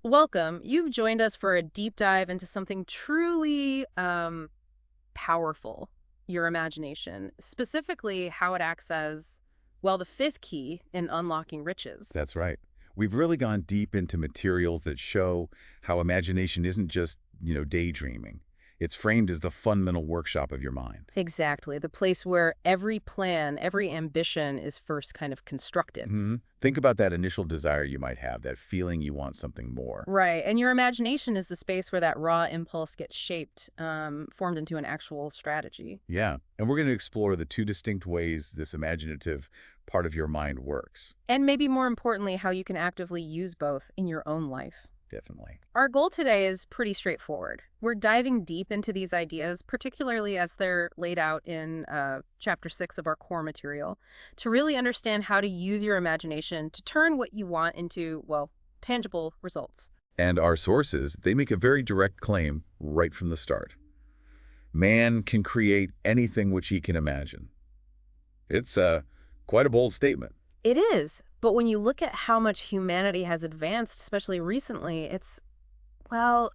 Welcome. You've joined us for a deep dive into something truly powerful, your imagination, specifically how it acts as, well, the fifth key in unlocking riches. That's right. We've really gone deep into materials that show how imagination isn't just, daydreaming. It's framed as the fundamental workshop of your mind. Exactly. The place where every plan, every ambition is first kind of constructed. Think about that initial desire you might have, that feeling you want something more. Right. And your imagination is the space where that raw impulse gets shaped, formed into an actual strategy. Yeah, and we're going to explore the two distinct ways this imaginative part of your mind works. And maybe more importantly, how you can actively use both in your own life. Definitely. Our goal today is pretty straightforward. We're diving deep into these ideas, particularly as they're laid out in Chapter 6 of our core material, to really understand how to use your imagination to turn what you want into, well, tangible results. And our sources, they make a very direct claim right from the start. Man can create anything which he can imagine. It's quite a bold statement. It is, but when you look at how much humanity has advanced, especially recently, well,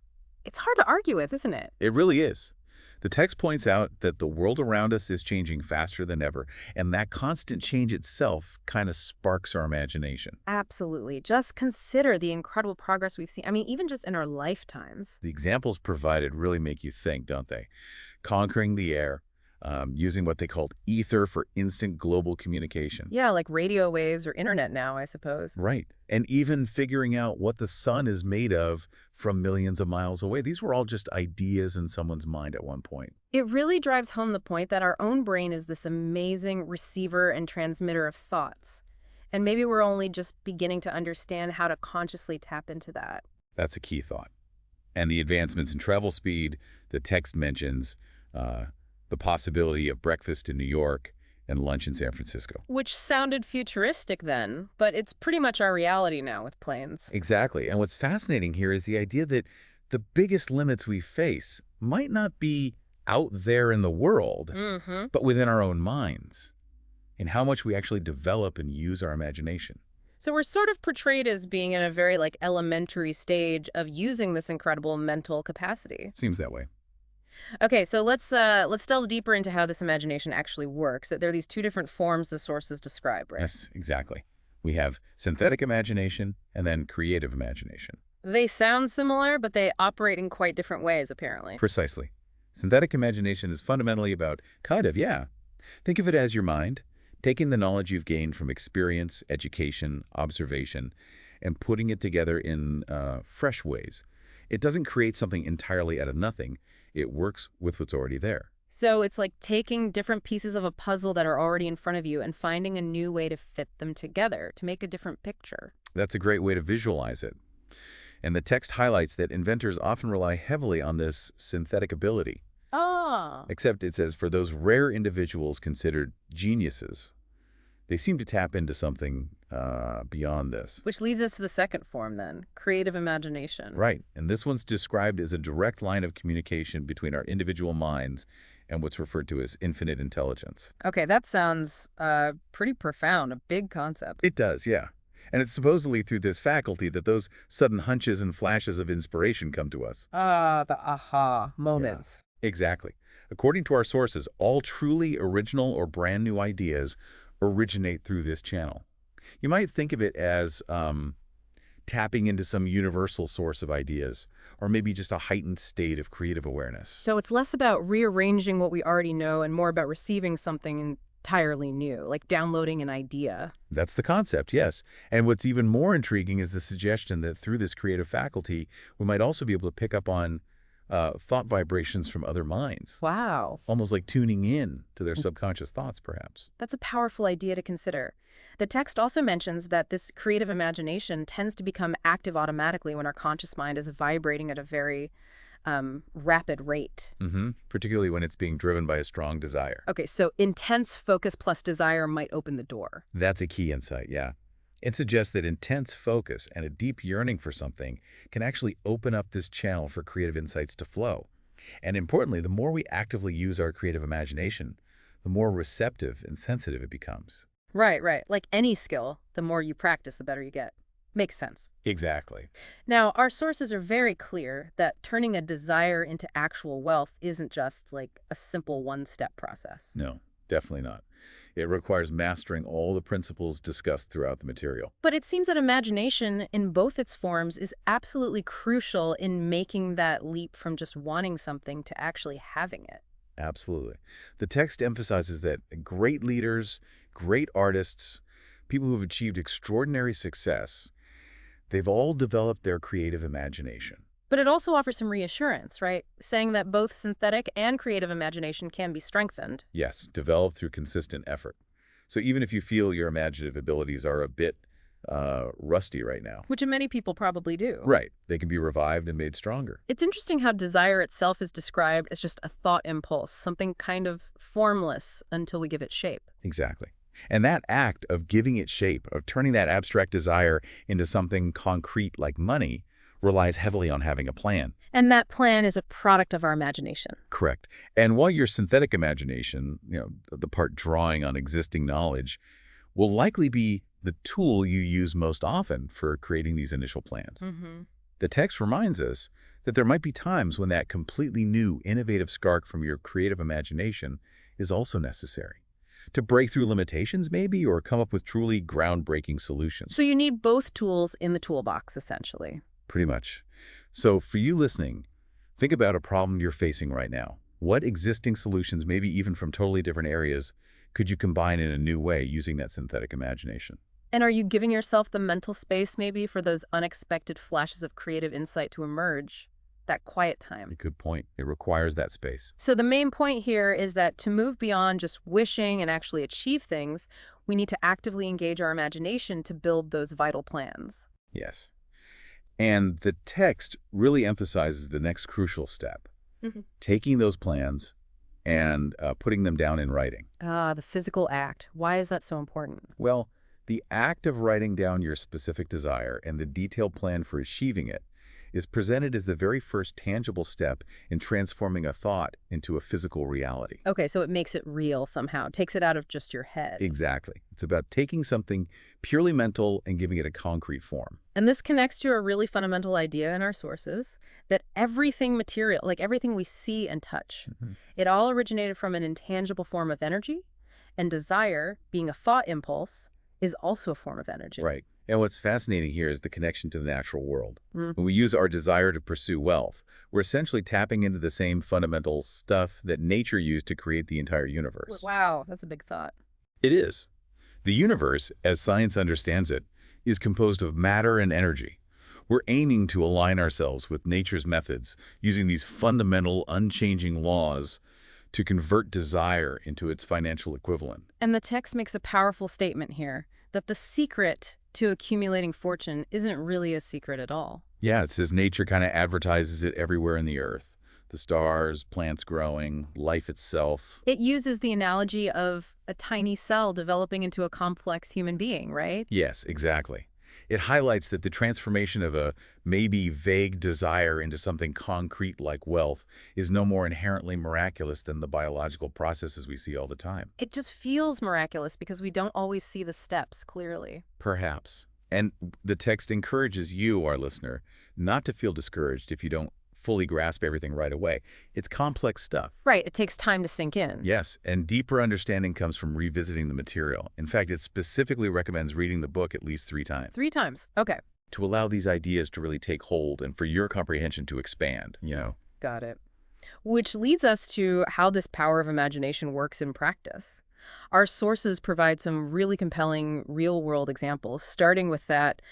it's hard to argue with, isn't it? It really is. The text points out that the world around us is changing faster than ever, and that constant change itself kind of sparks our imagination. Absolutely. Just consider the incredible progress we've seen. I mean, even just in our lifetimes. The examples provided really make you think, don't they? Conquering the air, using what they called ether for instant global communication. Yeah, like radio waves or internet now, I suppose. Right. And even figuring out what the sun is made of from millions of miles away. These were all just ideas in someone's mind at one point. It really drives home the point that our own brain is this amazing receiver and transmitter of thoughts. And maybe we're only just beginning to understand how to consciously tap into that. That's a key thought. And the advancements in travel speed, the text mentions the possibility of breakfast in New York and lunch in San Francisco. Which sounded futuristic then, but it's pretty much our reality now with planes. Exactly. And what's fascinating here is the idea that the biggest limits we face might not be out there in the world, but within our own minds, and how much we actually develop and use our imagination. So we're sort of portrayed as being in a very elementary stage of using this incredible mental capacity. Seems that way. Okay, so let's delve deeper into how this imagination actually works. That there are these two different forms the sources describe, right? Yes, exactly. We have synthetic imagination and then creative imagination. They sound similar, but they operate in quite different ways, apparently. Precisely. Synthetic imagination is fundamentally about, yeah. Think of it as your mind, taking the knowledge you've gained from experience, education, observation, and putting it together in fresh ways. It doesn't create something entirely out of nothing. It works with what's already there. So it's like taking different pieces of a puzzle that are already in front of you and finding a new way to fit them together to make a different picture. That's a great way to visualize it. And the text highlights that inventors often rely heavily on this synthetic ability. Ah. Except it says for those rare individuals considered geniuses, they seem to tap into something beyond this. Which leads us to the second form then, creative imagination. Right. And this one's described as a direct line of communication between our individual minds and what's referred to as infinite intelligence. Okay, that sounds pretty profound, a big concept. It does, yeah. And it's supposedly through this faculty that those sudden hunches and flashes of inspiration come to us. Ah, the aha moments. Yeah, exactly. According to our sources, all truly original or brand new ideas originate through this channel. You might think of it as tapping into some universal source of ideas, or maybe just a heightened state of creative awareness. So it's less about rearranging what we already know and more about receiving something entirely new, like downloading an idea. That's the concept, yes. And what's even more intriguing is the suggestion that through this creative faculty, we might also be able to pick up on thought vibrations from other minds. Wow. Almost like tuning in to their subconscious thoughts, perhaps. That's a powerful idea to consider. The text also mentions that this creative imagination tends to become active automatically when our conscious mind is vibrating at a very rapid rate. Particularly when it's being driven by a strong desire. Okay, so intense focus plus desire might open the door. That's a key insight, yeah. It suggests that intense focus and a deep yearning for something can actually open up this channel for creative insights to flow. And importantly, the more we actively use our creative imagination, the more receptive and sensitive it becomes. Right, right. Like any skill, the more you practice, the better you get. Makes sense. Exactly. Now, our sources are very clear that turning a desire into actual wealth isn't just like a simple one-step process. No, definitely not. It requires mastering all the principles discussed throughout the material. But it seems that imagination in both its forms is absolutely crucial in making that leap from just wanting something to actually having it. Absolutely. The text emphasizes that great leaders, great artists, people who have achieved extraordinary success, they've all developed their creative imagination. But it also offers some reassurance, right? Saying that both synthetic and creative imagination can be strengthened. Yes, developed through consistent effort. So even if you feel your imaginative abilities are a bit rusty right now, Which many people probably do. right, they can be revived and made stronger. It's interesting how desire itself is described as just a thought impulse, something kind of formless until we give it shape. Exactly. And that act of giving it shape, of turning that abstract desire into something concrete like money, relies heavily on having a plan. And that plan is a product of our imagination. Correct. And while your synthetic imagination, the part drawing on existing knowledge, will likely be the tool you use most often for creating these initial plans. The text reminds us that there might be times when that completely new, innovative spark from your creative imagination is also necessary. To break through limitations, maybe, or come up with truly groundbreaking solutions. So you need both tools in the toolbox, essentially. Pretty much. So for you listening, think about a problem you're facing right now. What existing solutions, maybe even from totally different areas, could you combine in a new way using that synthetic imagination? And are you giving yourself the mental space, maybe, for those unexpected flashes of creative insight to emerge? That quiet time. A good point. It requires that space. So the main point here is that to move beyond just wishing and actually achieve things, we need to actively engage our imagination to build those vital plans. Yes. And the text really emphasizes the next crucial step, taking those plans and putting them down in writing. Ah, the physical act. Why is that so important? Well, the act of writing down your specific desire and the detailed plan for achieving it is presented as the very first tangible step in transforming a thought into a physical reality. Okay, so it makes it real somehow, takes it out of just your head. Exactly. It's about taking something purely mental and giving it a concrete form. And this connects to a really fundamental idea in our sources, that everything material, like everything we see and touch, it all originated from an intangible form of energy, and desire, being a thought impulse, is also a form of energy. Right. And what's fascinating here is the connection to the natural world. When we use our desire to pursue wealth, we're essentially tapping into the same fundamental stuff that nature used to create the entire universe. Wow, that's a big thought. It is. The universe, as science understands it, is composed of matter and energy. We're aiming to align ourselves with nature's methods, using these fundamental, unchanging laws to convert desire into its financial equivalent. And the text makes a powerful statement here, that the secret to accumulating fortune isn't really a secret at all. Yeah, it says nature kind of advertises it everywhere in the earth. The stars, plants growing, life itself. It uses the analogy of a tiny cell developing into a complex human being, right? Yes, exactly. It highlights that the transformation of a maybe vague desire into something concrete like wealth is no more inherently miraculous than the biological processes we see all the time. It just feels miraculous because we don't always see the steps clearly. Perhaps. And the text encourages you, our listener, not to feel discouraged if you don't fully grasp everything right away. It's complex stuff. Right, it takes time to sink in. Yes, and deeper understanding comes from revisiting the material. In fact, it specifically recommends reading the book at least 3 times. 3 times. Okay. To allow these ideas to really take hold and for your comprehension to expand, Got it. Which leads us to how this power of imagination works in practice. Our sources provide some really compelling real-world examples, starting with that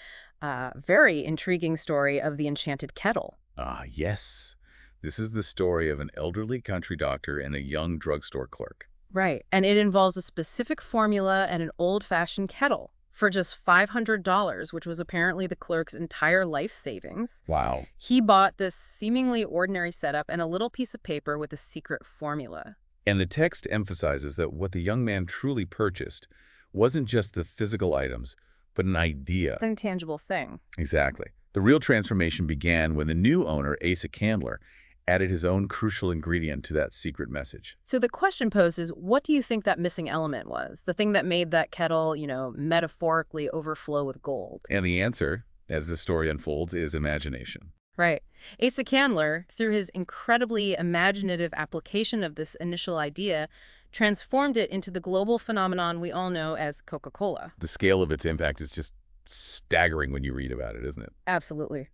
very intriguing story of the enchanted kettle. Ah, yes. This is the story of an elderly country doctor and a young drugstore clerk. Right, and it involves a specific formula and an old-fashioned kettle for just $500, which was apparently the clerk's entire life savings. Wow. He bought this seemingly ordinary setup and a little piece of paper with a secret formula. And the text emphasizes that what the young man truly purchased wasn't just the physical items, but an idea. An intangible thing. Exactly. The real transformation began when the new owner, Asa Candler, added his own crucial ingredient to that secret message. So the question posed is, what do you think that missing element was? The thing that made that kettle, metaphorically overflow with gold? And the answer, as the story unfolds, is imagination. Right. Asa Candler, through his incredibly imaginative application of this initial idea, transformed it into the global phenomenon we all know as Coca-Cola. The scale of its impact is just staggering when you read about it, isn't it? Absolutely.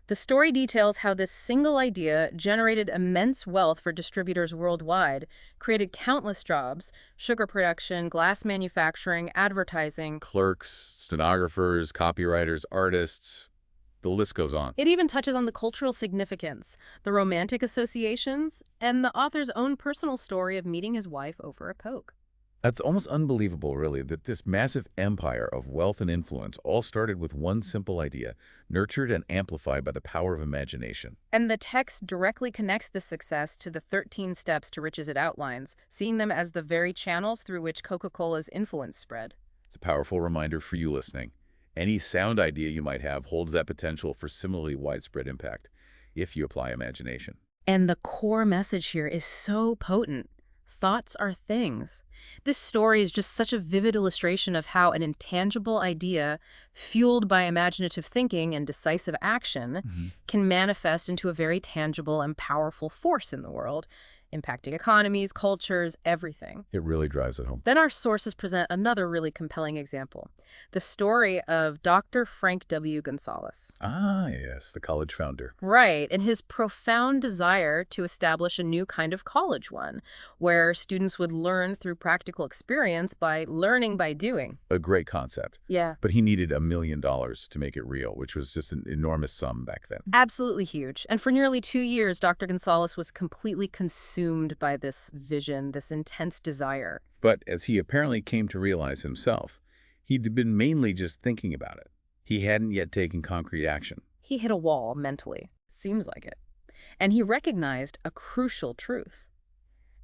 The story details how this single idea generated immense wealth for distributors worldwide, created countless jobs, sugar production, glass manufacturing, advertising. Clerks, stenographers, copywriters, artists, the list goes on. It even touches on the cultural significance, the romantic associations, and the author's own personal story of meeting his wife over a Coke. That's almost unbelievable, really, that this massive empire of wealth and influence all started with one simple idea, nurtured and amplified by the power of imagination. And the text directly connects this success to the 13 steps to riches it outlines, seeing them as the very channels through which Coca-Cola's influence spread. It's a powerful reminder for you listening. Any sound idea you might have holds that potential for similarly widespread impact if you apply imagination. And the core message here is so potent. Thoughts are things. This story is just such a vivid illustration of how an intangible idea, fueled by imaginative thinking and decisive action, can manifest into a very tangible and powerful force in the world, impacting economies, cultures, everything. It really drives it home. Then our sources present another really compelling example, the story of Dr. Frank W. Gonzalez. Ah, yes, the college founder. Right, and his profound desire to establish a new kind of college one, where students would learn through practical experience by learning by doing. A great concept. Yeah. But he needed $1 million to make it real, which was just an enormous sum back then. Absolutely huge. And for nearly 2 years, Dr. Gonzalez was completely consumed by this vision, this intense desire. But as he apparently came to realize himself, he'd been mainly just thinking about it. He hadn't yet taken concrete action. He hit a wall mentally. Seems like it. And he recognized a crucial truth,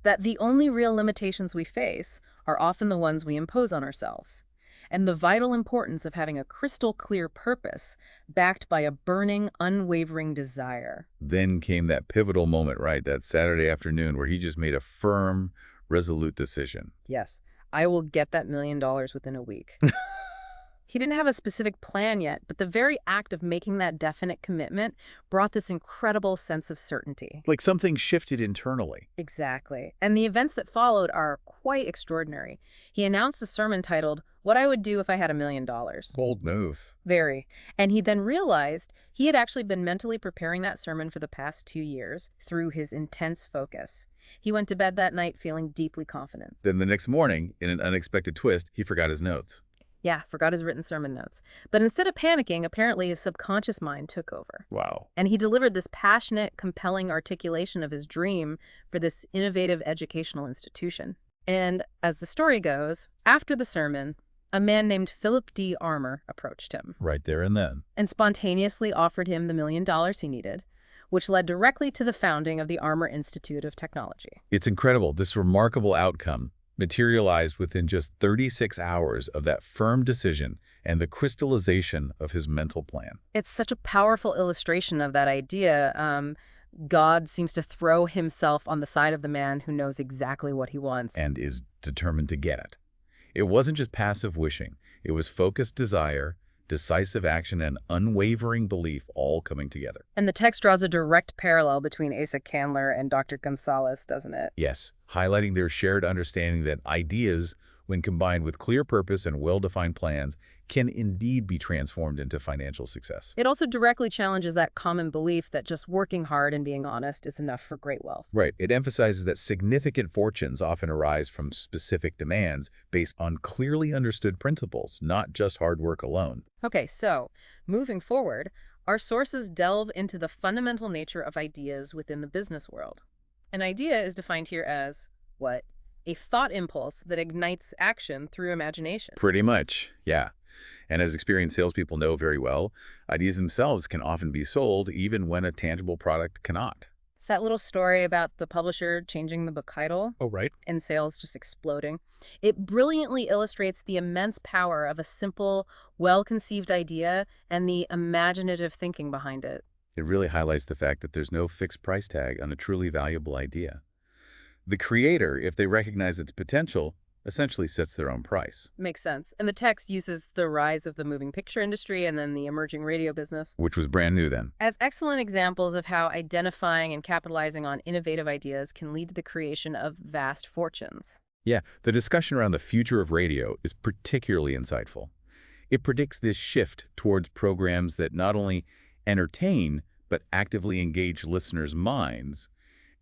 that the only real limitations we face are often the ones we impose on ourselves, and the vital importance of having a crystal clear purpose backed by a burning, unwavering desire. Then came that pivotal moment, right? That Saturday afternoon where he just made a firm, resolute decision. Yes, I will get that $1 million within a week. He didn't have a specific plan yet, but the very act of making that definite commitment brought this incredible sense of certainty. Like something shifted internally. Exactly. And the events that followed are quite extraordinary. He announced a sermon titled, "What I Would Do If I Had $1 Million." Bold move. Very. And he then realized he had actually been mentally preparing that sermon for the past 2 years through his intense focus. He went to bed that night feeling deeply confident. Then the next morning, in an unexpected twist, he forgot his notes. Yeah, forgot his written sermon notes. But instead of panicking, apparently his subconscious mind took over. Wow. And he delivered this passionate, compelling articulation of his dream for this innovative educational institution. And as the story goes, after the sermon, a man named Philip D. Armour approached him Right there and then. and spontaneously offered him the $1 million he needed, which led directly to the founding of the Armour Institute of Technology. It's incredible. This remarkable outcome materialized within just 36 hours of that firm decision and the crystallization of his mental plan. It's such a powerful illustration of that idea. God seems to throw himself on the side of the man who knows exactly what he wants. And is determined to get it. It wasn't just passive wishing. It was focused desire, decisive action, and unwavering belief all coming together. And the text draws a direct parallel between Asa Candler and Dr. Gonzalez, doesn't it? Yes, highlighting their shared understanding that ideas, when combined with clear purpose and well-defined plans, can indeed be transformed into financial success. It also directly challenges that common belief that just working hard and being honest is enough for great wealth. Right. It emphasizes that significant fortunes often arise from specific demands based on clearly understood principles, not just hard work alone. Okay, so moving forward, our sources delve into the fundamental nature of ideas within the business world. An idea is defined here as, what? A thought impulse that ignites action through imagination. Pretty much, yeah. And as experienced salespeople know very well, ideas themselves can often be sold even when a tangible product cannot. That little story about the publisher changing the book title Oh, right. and sales just exploding, it brilliantly illustrates the immense power of a simple, well-conceived idea and the imaginative thinking behind it. It really highlights the fact that there's no fixed price tag on a truly valuable idea. The creator, if they recognize its potential, essentially sets their own price, Makes sense. And the text uses the rise of the moving picture industry and then the emerging radio business which was brand new then. as excellent examples of how identifying and capitalizing on innovative ideas can lead to the creation of vast fortunes. Yeah, the discussion around the future of radio is particularly insightful. It predicts this shift towards programs that not only entertain, but actively engage listeners' minds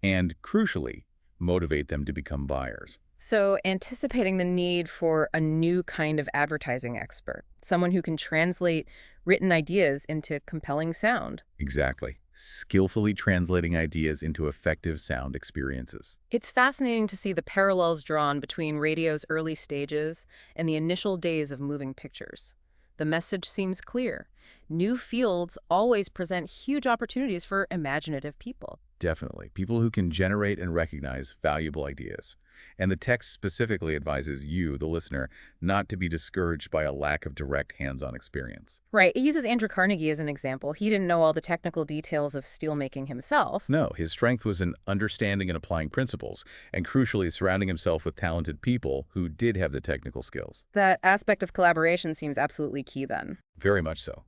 and, crucially, motivate them to become buyers. So, anticipating the need for a new kind of advertising expert, someone who can translate written ideas into compelling sound. Exactly. Skillfully translating ideas into effective sound experiences. It's fascinating to see the parallels drawn between radio's early stages and the initial days of moving pictures. The message seems clear. New fields always present huge opportunities for imaginative people. Definitely. People who can generate and recognize valuable ideas. And the text specifically advises you, the listener, not to be discouraged by a lack of direct hands-on experience. Right. It uses Andrew Carnegie as an example. He didn't know all the technical details of steelmaking himself. No, his strength was in understanding and applying principles, and crucially surrounding himself with talented people who did have the technical skills. That aspect of collaboration seems absolutely key then. Very much so.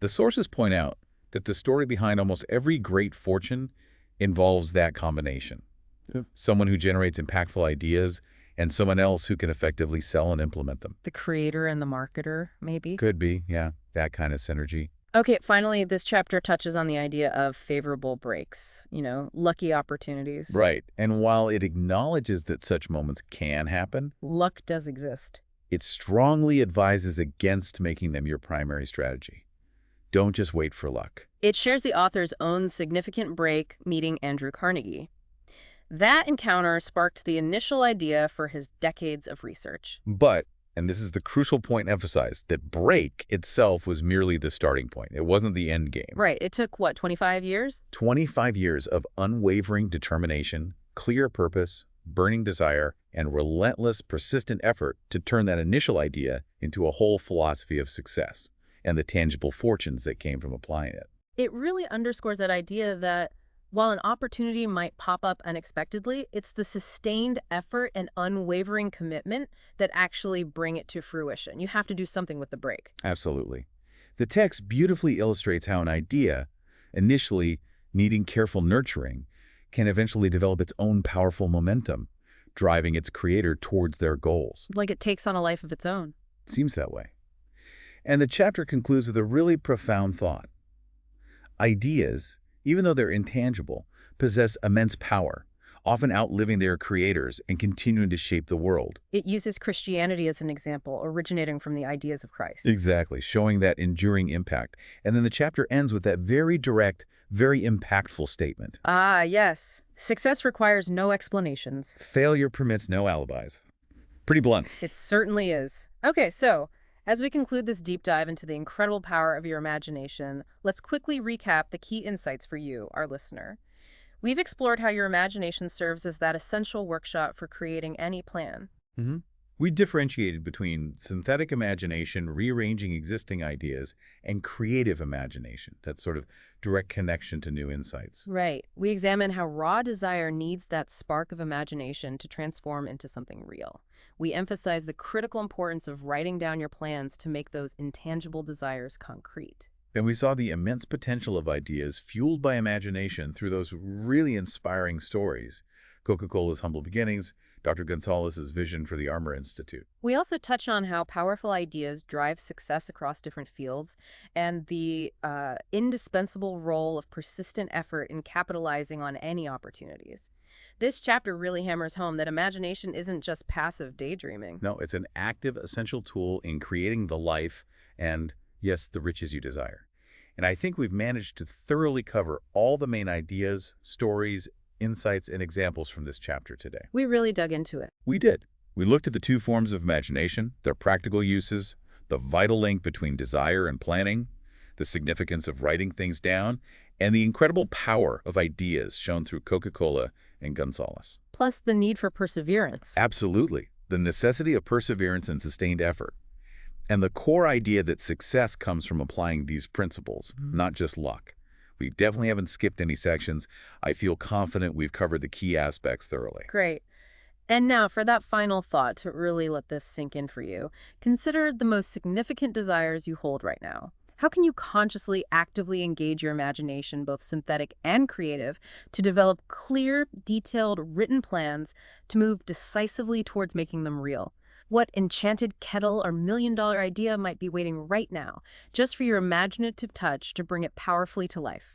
The sources point out that the story behind almost every great fortune involves that combination. Yep. Someone who generates impactful ideas and someone else who can effectively sell and implement them. The creator and the marketer, maybe? Could be, yeah, that kind of synergy. Okay, finally, this chapter touches on the idea of favorable breaks, lucky opportunities. Right, and while it acknowledges that such moments can happen, Luck does exist. it strongly advises against making them your primary strategy. Don't just wait for luck. It shares the author's own significant break meeting Andrew Carnegie. That encounter sparked the initial idea for his decades of research. But, and this is the crucial point emphasized, that break itself was merely the starting point. It wasn't the end game. Right. It took, 25 years? 25 years of unwavering determination, clear purpose, burning desire, and relentless, persistent effort to turn that initial idea into a whole philosophy of success and the tangible fortunes that came from applying it. It really underscores that idea that while an opportunity might pop up unexpectedly, it's the sustained effort and unwavering commitment that actually bring it to fruition. You have to do something with the break. Absolutely. The text beautifully illustrates how an idea, initially needing careful nurturing, can eventually develop its own powerful momentum, driving its creator towards their goals. Like it takes on a life of its own. It seems that way. And the chapter concludes with a really profound thought. Ideas, even though they're intangible, possess immense power, often outliving their creators and continuing to shape the world. It uses Christianity as an example, originating from the ideas of Christ. Exactly, showing that enduring impact. And then the chapter ends with that very direct, very impactful statement. Ah, yes. Success requires no explanations. Failure permits no alibis. Pretty blunt. It certainly is. Okay, so as we conclude this deep dive into the incredible power of your imagination, let's quickly recap the key insights for you, our listener. We've explored how your imagination serves as that essential workshop for creating any plan. We differentiated between synthetic imagination, rearranging existing ideas, and creative imagination, that sort of direct connection to new insights. Right. We examine how raw desire needs that spark of imagination to transform into something real. We emphasize the critical importance of writing down your plans to make those intangible desires concrete. And we saw the immense potential of ideas fueled by imagination through those really inspiring stories. Coca-Cola's humble beginnings, Dr. Gonzalez's vision for the Armor Institute. We also touch on how powerful ideas drive success across different fields and the indispensable role of persistent effort in capitalizing on any opportunities. This chapter really hammers home that imagination isn't just passive daydreaming. No, it's an active, essential tool in creating the life and, yes, the riches you desire. And I think we've managed to thoroughly cover all the main ideas, stories, insights, and examples from this chapter today. We really dug into it. We did. We looked at the two forms of imagination, their practical uses, the vital link between desire and planning, the significance of writing things down, and the incredible power of ideas shown through Coca-Cola and Gonzalez. Plus the need for perseverance. Absolutely. The necessity of perseverance and sustained effort. And the core idea that success comes from applying these principles, not just luck. We definitely haven't skipped any sections. I feel confident we've covered the key aspects thoroughly. Great. And now, for that final thought to really let this sink in for you, consider the most significant desires you hold right now. How can you consciously, actively engage your imagination, both synthetic and creative, to develop clear, detailed, written plans to move decisively towards making them real? What enchanted kettle or million-dollar idea might be waiting right now, just for your imaginative touch to bring it powerfully to life?